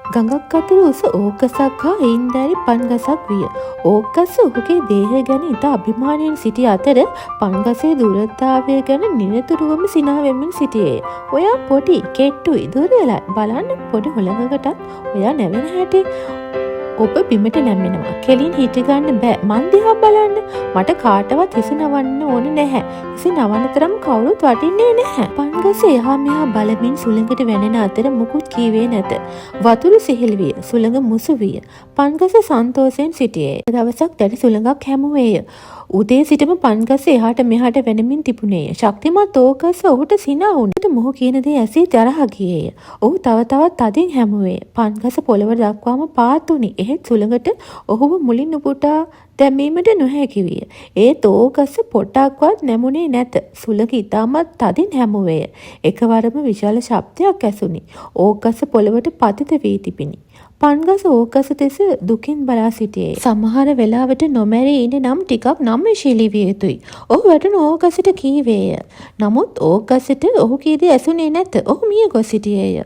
ගඟක් අතර උස ඕකසක් හා එයින්දෑරි පන්ගසක් විය. ඕකස ඔහුගේ දේහය ගැන ඉතා අභිමානයෙන් සිටි අතර පන්ගසේ දුරතාවය ගැන නිරතුරුවම සිනාවෙමින් සිටියේ. ඔයා පොඩි කෙට්ටුයි දුරයලයි බලන්න පොඩි හොළඟකටත් ඔයා නැවෙන හැටි. ඔබ බිමට නැමෙනවා. කෙලින් හිටගන්න බෑ. මන් දිහා බලන්න. මට කාටවත් හිස නවන්න ඕන නැහැ. හිස නවන්න තරම් කවුරුත් වටින්නේ නැහැ. පන්ගස එහා මෙහා බලමින් සුළඟට වැනෙන අතර මුකුත් කීවේ නැත. වතුර සිහිල් විය. සුළඟ මුසු විය. පන්ගස සන්තෝෂයෙන් සිටියේ. දවසක් දැඩි සුළඟක් හැමුවේය. උදේ සිටම පන්ගස එහාට මෙහාට වෙනමින් තිබුණේය. ශක්තිමත් ඕකස ඔහුට සිනා වුණට මොහු කියන දේ ඇසී තරහ ගියේය. ඔහු තව තවත් තදින් හැමුවේ. පන්ගස පොළව දක්වාම පාත් වුණි. එහෙත් සුළඟට ඔහුව මුලින් උපුටා දැමීමට නොහැකි විය. ඒත් ඕකස පොට්ටක්වත් නැමුණේ නැත. සුළඟ ඉතාමත් තදින් හැමුවේය. එකවරම විශාල ශබ්දයක් ඇසුණි. ඕකස පොළවට පතිත වී තිබිණි. පන්ගස ඕකස දෙස දුකින් බලා සිටියේ. සමහර වෙලාවට නොමැරී ඉන්න නම් ටිකක් නම්‍යශීලී විය යුතුයි. ඔහු වැටුණු ඕකසට කීවේය. නමුත් ඕකසට ඔහු කී දේ ඇසුනේ නැත. ඔහු මිය ගොස් සිටියේය.